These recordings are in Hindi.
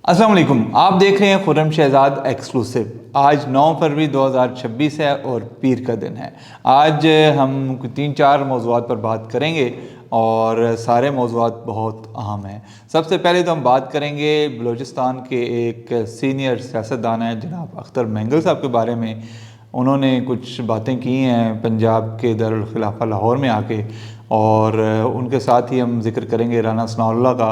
अस्सलाम वालेकुम। आप देख रहे हैं खुर्रम शहजाद एक्सक्लूसिव। आज 9 फरवरी 2026 है और पीर का दिन है। आज हम 3-4 मौज़ूआत पर बात करेंगे और सारे मौज़ूआत बहुत अहम हैं। सबसे पहले तो हम बात करेंगे बलूचिस्तान के एक सीनियर सियासतदान हैं जनाब अख्तर मेंगल साहब के बारे में। उन्होंने कुछ बातें की हैं पंजाब के दारुल खिलाफा लाहौर में आके, और उनके साथ ही हम जिक्र करेंगे राना सनाउल्लाह का।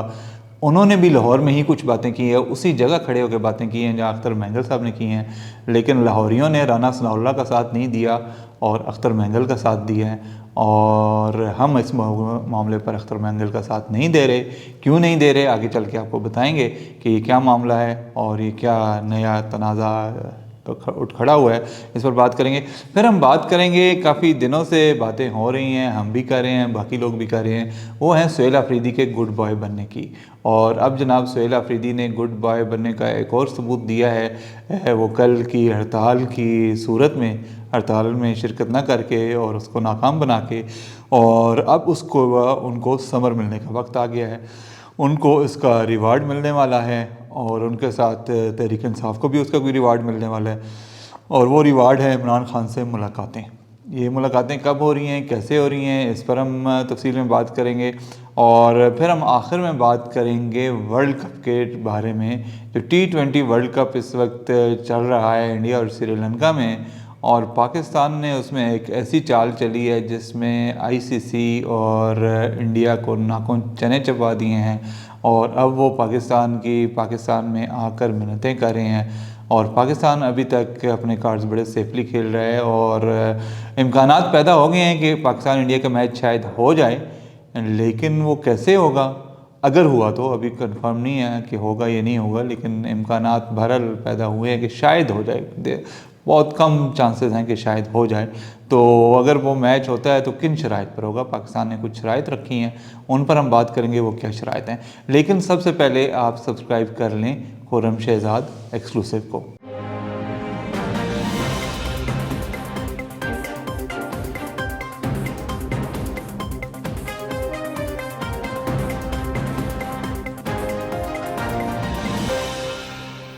उन्होंने भी लाहौर में ही कुछ बातें की हैं, उसी जगह खड़े होकर बातें की हैं जहाँ अख्तर मेंगल साहब ने की हैं, लेकिन लाहौरियों ने राना सनाउल्लाह का साथ नहीं दिया और अख्तर मेंगल का साथ दिया है। और हम इस मामले पर अख्तर मेंगल का साथ नहीं दे रहे। क्यों नहीं दे रहे, आगे चल के आपको बताएंगे कि ये क्या मामला है और ये क्या नया तनाज़ा उठ खड़ा हुआ है, इस पर बात करेंगे। फिर हम बात करेंगे, काफ़ी दिनों से बातें हो रही हैं, हम भी कर रहे हैं, बाकी लोग भी कर रहे हैं, वो हैं सुहेल आफरीदी के गुड बॉय बनने की। और अब जनाब सुहेल आफरीदी ने गुड बॉय बनने का एक और सबूत दिया है। वो कल की हड़ताल की सूरत में हड़ताल में शिरकत ना करके और उसको नाकाम बना के, और अब उनको समर मिलने का वक्त आ गया है। उनको इसका रिवार्ड मिलने वाला है और उनके साथ तहरीक इंसाफ को भी उसका कोई रिवार्ड मिलने वाला है, और वो रिवार्ड है इमरान खान से मुलाकातें। ये मुलाकातें कब हो रही हैं, कैसे हो रही हैं, इस पर हम तफसील में बात करेंगे। और फिर हम आखिर में बात करेंगे वर्ल्ड कप के बारे में। जो T20 वर्ल्ड कप इस वक्त चल रहा है इंडिया और श्रीलंका में, और पाकिस्तान ने उसमें एक ऐसी चाल चली है जिसमें ICC और इंडिया को नाखून चने चबा दिए हैं, और अब वो पाकिस्तान में आकर मिन्नतें कर रहे हैं। और पाकिस्तान अभी तक अपने कार्ड्स बड़े सेफली खेल रहा है और इम्कानात पैदा हो गए हैं कि पाकिस्तान इंडिया का मैच शायद हो जाए, लेकिन वो कैसे होगा, अगर हुआ तो अभी कंफर्म नहीं है कि होगा या नहीं होगा, लेकिन इम्कानात बहरहाल पैदा हुए हैं कि शायद हो जाए। बहुत कम चांसेस हैं कि शायद हो जाए। तो अगर वो मैच होता है तो किन शराइत पर होगा, पाकिस्तान ने कुछ शराइत रखी हैं, उन पर हम बात करेंगे वो क्या शराइत हैं। लेकिन सबसे पहले आप सब्सक्राइब कर लें खुर्रम शहजाद एक्सक्लूसिव को।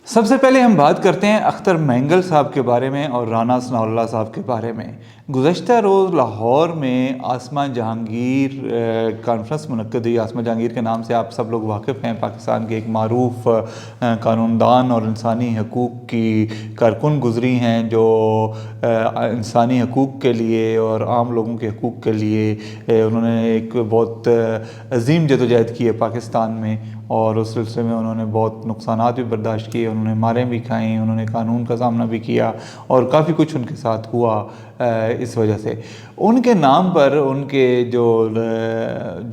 सबसे पहले हम बात करते हैं अख्तर मेंगल साहब के बारे में और राना सनाउल्लाह साहब के बारे में। गुज़श्ता रोज़ लाहौर में आसमा जहांगीर कॉन्फ्रेंस मुनक्कद हुई। आसमा जहांगीर के नाम से आप सब लोग वाकिफ़ हैं, पाकिस्तान के एक मारूफ कानूनदान और इंसानी हकूक़ की कारकुन गुज़री हैं, जो इंसानी हकूक़ के लिए और आम लोगों के हकूक़ के लिए उन्होंने एक बहुत अजीम जदोजहद की है पाकिस्तान में, और उस सिलसिले में उन्होंने बहुत नुकसानात भी बर्दाश्त किए, उन्होंने मारें भी खाई, उन्होंने कानून का सामना भी किया और काफ़ी कुछ उनके साथ हुआ। इस वजह से उनके नाम पर उनके जो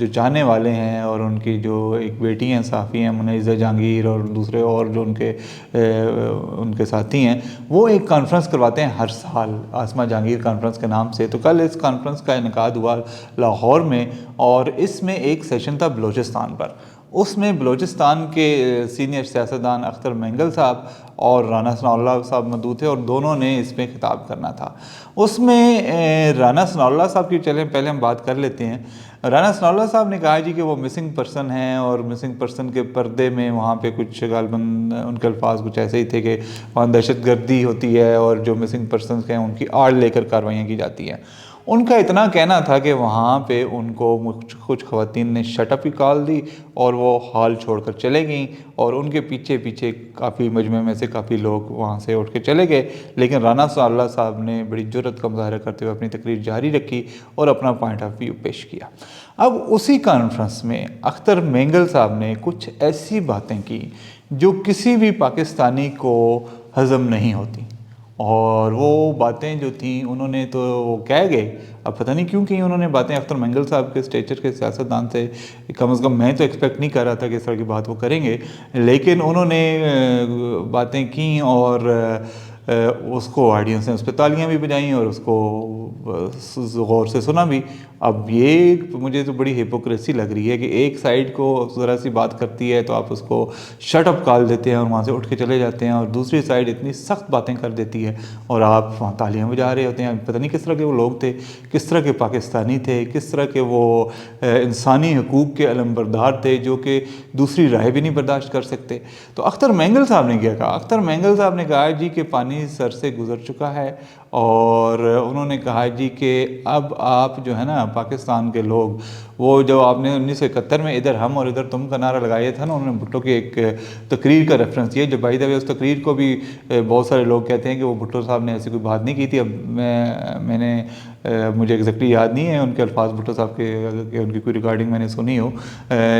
चाहने वाले हैं और उनकी जो एक बेटी हैं साफ़ी हैं मुनैज़ा जहांगीर, और दूसरे और जो उनके साथी हैं, वो एक कॉन्फ्रेंस करवाते हैं हर साल आसमा जहांगीर कॉन्फ्रेंस के नाम से। तो कल इस कॉन्फ्रेंस का इनेकाद हुआ लाहौर में, और इसमें एक सेशन था बलूचिस्तान पर। उसमें बलूचिस्तान के सीनियर सियासतदान अख्तर मेंगल साहब और राना सनाउल्लाह साहब मौजूद थे, और दोनों ने इसमें खिताब करना था। उसमें राना सनाउल्लाह साहब की चलें पहले हम बात कर लेते हैं। राना सनाउल्लाह साहब ने कहा जी कि वो मिसिंग पर्सन हैं, और मिसिंग पर्सन के पर्दे में वहाँ पे कुछ गालबन उनके अल्फाज कुछ ऐसे ही थे कि वहाँ दहशत गर्दी होती है और जो मिसिंग पर्सन हैं उनकी आड़ लेकर कार्रवाइयाँ की जाती हैं। उनका इतना कहना था कि वहाँ पे उनको कुछ ख़वातीन ने शटअप ही कॉल दी और वो हाल छोड़कर चले गईं, और उनके पीछे पीछे काफ़ी मजमे में से काफ़ी लोग वहाँ से उठ के चले गए। लेकिन राना सनाउल्लाह साहब ने बड़ी जुर्रत का मुजाहरा करते हुए अपनी तकरीर जारी रखी और अपना पॉइंट ऑफ व्यू पेश किया। अब उसी कॉन्फ्रेंस में अख्तर मेंगल साहब ने कुछ ऐसी बातें की जो किसी भी पाकिस्तानी को हज़म नहीं होती, और वो बातें जो थी उन्होंने तो वो कह गए। अब पता नहीं क्यों की उन्होंने बातें अख्तर मेंगल साहब के स्टेचर के सियासतदान से, कम से कम मैं तो एक्सपेक्ट नहीं कर रहा था कि इस तरह की बात वो करेंगे, लेकिन उन्होंने बातें की और उसको ऑडियंस ने उस पर तालियाँ भी बजाईं और उसको गौर से सुना भी। अब ये मुझे तो बड़ी हिपोक्रेसी लग रही है कि एक साइड को ज़रा सी बात करती है तो आप उसको शट अप कॉल देते हैं और वहाँ से उठ के चले जाते हैं, और दूसरी साइड इतनी सख्त बातें कर देती है और आप वहाँ तालियां बजा रहे होते हैं। पता नहीं किस तरह के वो लोग थे, किस तरह के पाकिस्तानी थे, किस तरह के वो इंसानी हकूक़ के अलमबरदार थे जो कि दूसरी राय भी नहीं बर्दाश्त कर सकते। तो अख्तर मेंगल साहब ने क्या कहा? अख्तर मेंगल साहब ने कहा जी कि पानी सर से गुजर चुका है, और उन्होंने कहा जी कि अब आप जो है ना पाकिस्तान के लोग, वो जो आपने 1971 में इधर हम और इधर तुम का नारा लगाया था ना, उन्होंने भुट्टो की एक तकरीर का रेफरेंस दिया, जो बाय द वे उस तकरीर को भी बहुत सारे लोग कहते हैं कि वो भुट्टो साहब ने ऐसी कोई बात नहीं की थी। अब मैंने मुझे एग्जैक्टली याद नहीं है उनके अल्फाज भुट्टो साहब के उनकी कोई रिकॉर्डिंग मैंने सुनी हो,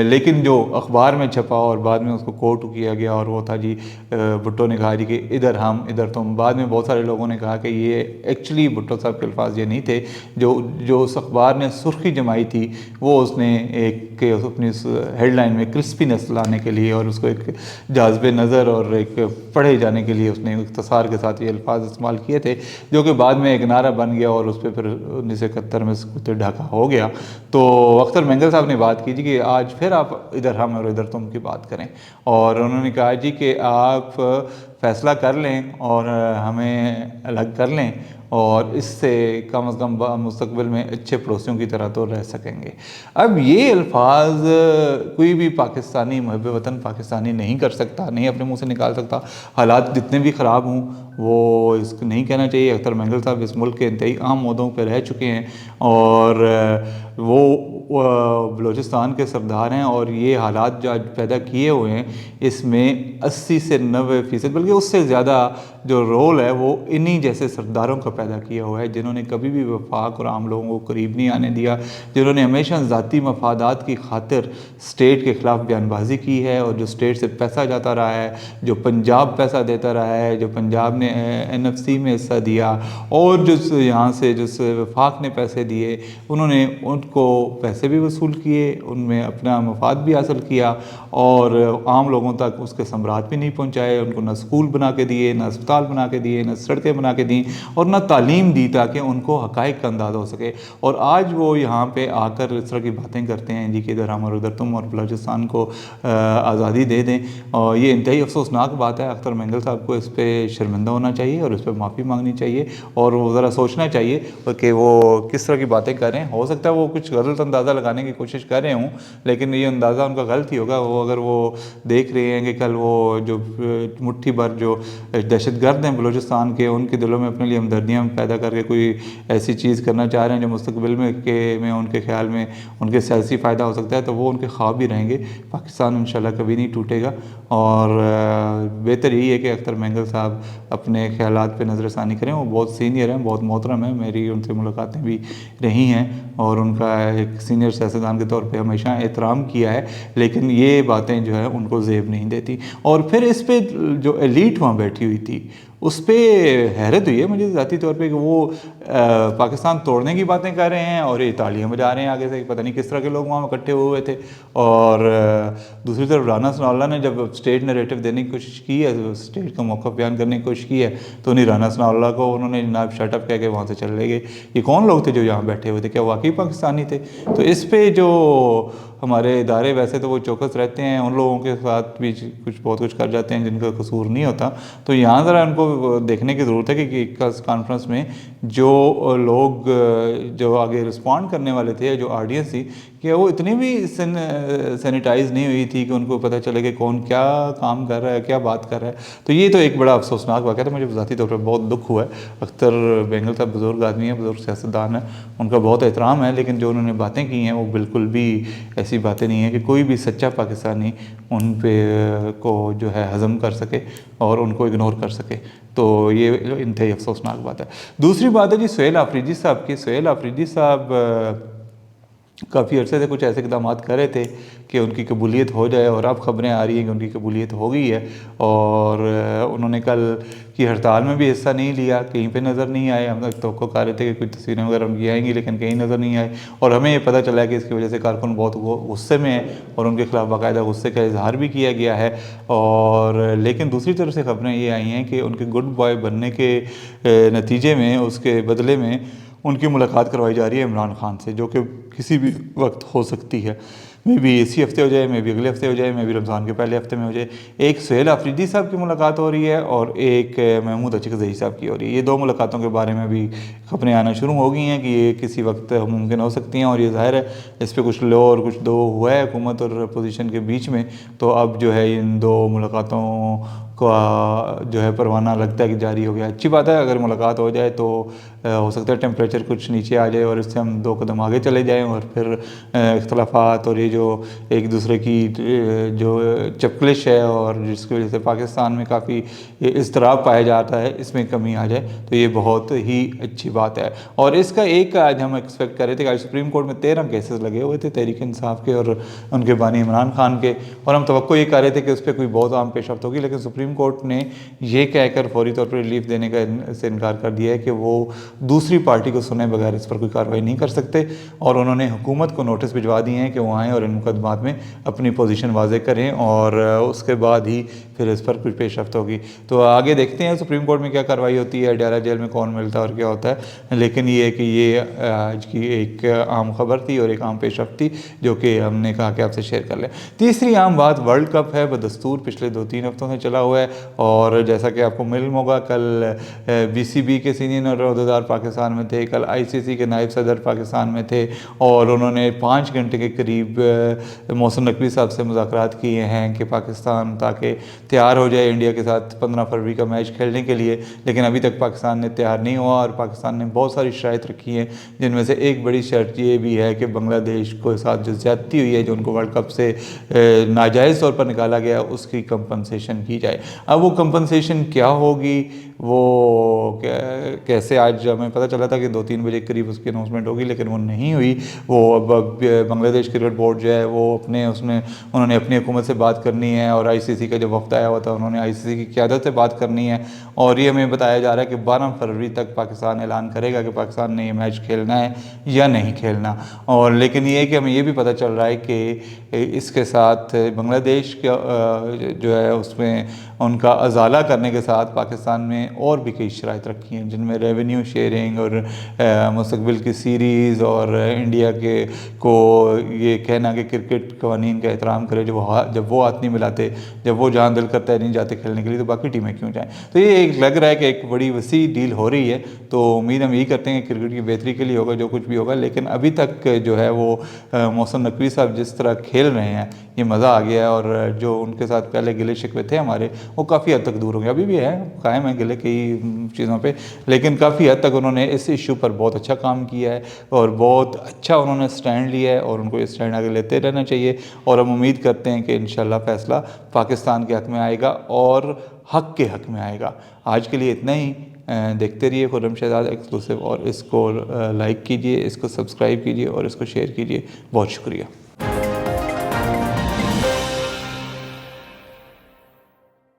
लेकिन जो अखबार में छपा और बाद में उसको कोट किया गया और वो था जी भुट्टो ने कहा जी कि इधर हम इधर तुम। बाद में बहुत सारे लोगों ने कहा कि ये एक्चुअली भुट्टो साहब के अल्फाज ये नहीं थे, जो उस अखबार ने सुर्खी जमाई थी वो उसने एक अपनी हेडलाइन में क्रिस्पीनेस लाने के लिए और उसको एक जाज़बे नज़र और एक पढ़े जाने के लिए उसने इख्तिसार के साथ ये अल्फाज इस्तेमाल किए थे, जो कि बाद में एक नारा बन गया और उस पर फिर 1971 में उसको ढाका हो गया। तो अख्तर मेंगल साहब ने बात की जी कि आज फिर आप इधर हम और इधर तुम की बात करें, और उन्होंने कहा जी कि आप फैसला कर लें और हमें अलग कर लें, और इससे कम से कम मुस्तकबिल में अच्छे पड़ोसियों की तरह तो रह सकेंगे। अब ये अल्फाज कोई भी पाकिस्तानी मुहब्बे वतन पाकिस्तानी नहीं कर सकता, नहीं अपने मुंह से निकाल सकता। हालात जितने भी ख़राब हों वो इसको नहीं कहना चाहिए। अख्तर मेंगल साहब इस मुल्क के इंतहाई अहम ओहदों पर रह चुके हैं और वो बलूचिस्तान के सरदार हैं, और ये हालात जो आज पैदा किए हुए हैं इसमें 80 से 90% बल्कि उससे ज़्यादा जो रोल है वो इन्हीं जैसे सरदारों का पैदा किया हुआ है, जिन्होंने कभी भी वफाक और आम लोगों को करीब नहीं आने दिया, जिन्होंने हमेशा ज़ाती मफादात की खातिर स्टेट के ख़िलाफ़ बयानबाजी की है, और जो स्टेट से पैसा जाता रहा है, जो पंजाब पैसा देता रहा है, जो पंजाब ने NFC में हिस्सा दिया, और जो यहाँ से जो वफाक ने पैसे दिए, उन्होंने उनको पैसे भी वसूल किए, उनमें अपना मफाद भी हासिल किया, और आम लोगों तक उसके सम्राट भी नहीं पहुँचाए। उनको ना स्कूल बना के दिए, ना अस्पताल बना के दिए, ना सड़कें बना के दी, और ना तालीम दी ताकि उनको हक़ाइक़ का अंदाज़ा हो सके। और आज वो यहाँ पे आकर इस तरह की बातें करते हैं जी कि इधर हम और उधर तुम, और बलूचिस्तान को आज़ादी दे दें, और ये इंतहाई अफसोसनाक बात है। अख्तर मेंगल साहब को इस पर शर्मिंदा होना चाहिए और इस पर माफ़ी मांगनी चाहिए, और वो ज़रा सोचना चाहिए कि वो किस तरह की बातें कर रहे हैं। हो सकता है वो कुछ गलत अंदाज़ा लगाने की कोशिश कर रहे हूँ, लेकिन ये अंदाज़ा उनका गलत ही होगा। वो अगर वो देख रहे हैं कि कल वो जो मुट्ठी भर जो दहशतगर्द हैं बलूचिस्तान के, उनके दिलों में अपने लिए हमदर्दियाँ पैदा करके कोई ऐसी चीज़ करना चाह रहे हैं जो मुस्तकबिल में उनके ख्याल में उनके सियासी फ़ायदा हो सकता है, तो वो उनके ख्वाब भी रहेंगे। पाकिस्तान इंशाल्लाह कभी नहीं टूटेगा, और बेहतर यही है कि अख्तर मेंगल साहब अपने ख्यालात पे नज़रसानी करें। वो बहुत सीनियर हैं, बहुत मोहतरम हैं, मेरी उनसे मुलाकातें भी रही हैं, और उनका एक सीनियर सियासतदान के तौर पे हमेशा एहतराम किया है, लेकिन ये बातें जो है उनको ज़ेब नहीं देती। और फिर इस पे जो एलीट वहाँ बैठी हुई थी उस पर हैरत हुई है मुझे ज़ाती तौर पे कि वो पाकिस्तान तोड़ने की बातें कर रहे हैं और ये तालियां बजा रहे हैं आगे से। पता नहीं किस तरह के लोग वहाँ इकट्ठे हुए थे। और दूसरी तरफ राना सनाउल्लाह ने जब स्टेट नरेटिव देने की कोशिश की है, स्टेट का मौक़िफ़ बयान करने की कोशिश की है, तो उन्हीं राना सनाउल्लाह को उन्होंने जनाब शटअप कह के वहाँ से चले गए। ये कौन लोग थे जो यहाँ बैठे हुए थे? क्या वाकई पाकिस्तानी थे? तो इस पर जो हमारे इदारे वैसे तो वो चौकस रहते हैं, उन लोगों के साथ भी बहुत कुछ कर जाते हैं जिनका कसूर नहीं होता। तो यहाँ ज़रा उनको देखने की ज़रूरत है कि कॉन्फ्रेंस में जो लोग जो आगे रिस्पॉन्ड करने वाले थे, जो ऑडियंस थी, कि वो इतनी भी सैनिटाइज नहीं हुई थी कि उनको पता चले कि कौन क्या काम कर रहा है, क्या बात कर रहा है। तो ये तो एक बड़ा अफसोसनाक वाक़या था। मुझे ज़ाती तौर पर बहुत दुख हुआ है। अख्तर मेंगल साहब बुज़ुर्ग आदमी हैं, बुज़ुर्ग सियासतदान हैं, उनका बहुत एहतराम है, लेकिन जो उन्होंने बातें की हैं वो बिल्कुल भी ऐसी बातें नहीं है कि कोई भी सच्चा पाकिस्तानी उन पे को जो है हज़म कर सके और उनको इग्नोर कर सके। तो ये इंतहाई अफसोसनाक बात है। दूसरी बात है जी सुहेल आफरीदी साहब की। सुहेल आफरीदी साहब काफ़ी अर्से से कुछ ऐसे इक़दाम कर रहे थे कि उनकी कबूलियत हो जाए, और अब ख़बरें आ रही हैं कि उनकी कबूलियत हो गई है। और उन्होंने कल की हड़ताल में भी हिस्सा नहीं लिया, कहीं पे नज़र नहीं आए। हम तो कर रहे थे कि कुछ तस्वीरें वगैरह उनकी आएंगी, लेकिन कहीं नज़र नहीं आए। और हमें ये पता चला कि इसकी वजह से कारकुन बहुत गुस्से में है और उनके खिलाफ बाकायदा गुस्से का इजहार भी किया गया है। और लेकिन दूसरी तरफ से ख़बरें ये आई हैं कि उनके गुड बॉय बनने के नतीजे में, उसके बदले में उनकी मुलाकात करवाई जा रही है इमरान खान से, जो कि किसी भी वक्त हो सकती है। मे भी इसी हफ्ते हो जाए, मे भी अगले हफ्ते हो जाए, मे भी रमज़ान के पहले हफ्ते में हो जाए। एक सुहेल आफरीदी साहब की मुलाकात हो रही है और एक महमूद अचकज़ई साहब की हो रही है। ये दो मुलाकातों के बारे में भी खबरें आना शुरू हो गई हैं कि ये किसी वक्त मुमकिन हो सकती हैं, और ये ज़ाहिर है इस पर कुछ लो और कुछ दो हुआ है हुकूमत और अपोजिशन के बीच में। तो अब जो है इन दो मुलाकातों का जो है परवाना लगता है कि जारी हो गया। अच्छी बात है, अगर मुलाकात हो जाए तो हो सकता है टेम्परेचर कुछ नीचे आ जाए और इससे हम दो कदम आगे चले जाएं, और फिर इख्तलाफात और ये जो एक दूसरे की जो चपकलिश है और जिसकी वजह से पाकिस्तान में काफ़ी इज़्तिराब पाया जाता है, इसमें कमी आ जाए तो ये बहुत ही अच्छी बात है। और इसका एक आज हम एक्सपेक्ट कर रहे थे कि आज सुप्रीम कोर्ट में 13 केसेस लगे हुए थे तहरीक इंसाफ के और उनके बानी इमरान खान के, और हम तवक्को ये कर रहे थे कि उस पर कोई बहुत आम पेशरफ्त होगी, लेकिन सुप्रीम कोर्ट ने ये कहकर फौरी तौर पर रिलीफ देने का से इनकार कर दिया है कि वो दूसरी पार्टी को सुने बगैर इस पर कोई कार्रवाई नहीं कर सकते, और उन्होंने हुकूमत को नोटिस भिजवा दिए हैं कि वो आएँ और इन मुकदमात में अपनी पोजीशन वाज़े करें, और उसके बाद ही फिर इस पर कुछ पेशरफ्त होगी। तो आगे देखते हैं सुप्रीम कोर्ट में क्या कार्रवाई होती है, अडयाला जेल में कौन मिलता है और क्या होता है। लेकिन ये है कि ये आज की एक आम खबर थी और एक आम पेशरफ्त थी जो कि हमने कहा कि आपसे शेयर कर लें। तीसरी आम बात वर्ल्ड कप है, बदस्तूर पिछले 2-3 हफ्तों से चला हुआ है, और जैसा कि आपको मालूम होगा कल BCB के सीनियर अहदेदार पाकिस्तान में थे, कल ICC के नायब सदर पाकिस्तान में थे, और उन्होंने 5 घंटे के करीब मोहसिन नकवी साहब से मुज़ाकरात किए हैं कि पाकिस्तान ताकि तैयार हो जाए इंडिया के साथ 15 फरवरी का मैच खेलने के लिए। लेकिन अभी तक पाकिस्तान ने तैयार नहीं हुआ, और पाकिस्तान ने बहुत सारी शराइत रखी हैं, जिनमें से एक बड़ी शर्त ये भी है कि बांग्लादेश के साथ जो ज़्यादती हुई है, जो उनको वर्ल्ड कप से नाजायज़ तौर पर निकाला गया, उसकी कंपनसेशन की जाए। अब वो कंपनसेशन क्या होगी, वो कैसे, आज हमें पता चला था कि 2-3 बजे करीब उसकी अनाउंसमेंट होगी, लेकिन वो नहीं हुई। वो अब बांग्लादेश क्रिकेट बोर्ड जो है वो अपने उसमें उन्होंने अपनी हुकूमत से बात करनी है, और ICC का जो वफ्द आया हुआ था उन्होंने ICC की क़यादत से बात करनी है, और ये हमें बताया जा रहा है कि 12 फरवरी तक पाकिस्तान ऐलान करेगा कि पाकिस्तान ने ये मैच खेलना है या नहीं खेलना। और लेकिन ये है कि हमें ये भी पता चल रहा है कि इसके साथ बांग्लादेश का जो है उसमें उनका अजाला करने के साथ पाकिस्तान में और भी कई शराइत रखी हैं, जिनमें रेवेन्यू शेयरिंग और मुस्तकबिल की सीरीज़, और इंडिया के को ये कहना कि क्रिकेट कवानीन का एहतराम करे, जब वो हाथ नहीं मिलाते, जब वो जहाँ दिल करता है नहीं जाते खेलने के लिए, तो बाकी टीमें क्यों जाएँ। तो ये एक लग रहा है कि एक बड़ी वसी डील हो रही है। तो उम्मीद हम यही करते हैं कि क्रिकेट की बेहतरी के लिए होगा जो कुछ भी होगा, लेकिन अभी तक जो है वो मोहसिन नकवी साहब जिस तरह खेल रहे हैं, ये मज़ा आ गया है, और जो उनके साथ पहले गिले शिकवे थे हमारे, वो काफ़ी हद तक दूर हो गए। अभी भी है, कायम है गिले कई चीज़ों पे, लेकिन काफ़ी हद तक उन्होंने इस इशू पर बहुत अच्छा काम किया है, और बहुत अच्छा उन्होंने स्टैंड लिया है, और उनको ये स्टैंड आगे लेते रहना चाहिए। और हम उम्मीद करते हैं कि इंशाल्लाह फ़ैसला पाकिस्तान के हक़ में आएगा और हक़ के हक़ में आएगा। आज के लिए इतना ही। देखते रहिए खुर्रम शहजाद एक्सक्लूसिव, और इसको लाइक कीजिए, इसको सब्सक्राइब कीजिए और इसको शेयर कीजिए। बहुत शुक्रिया।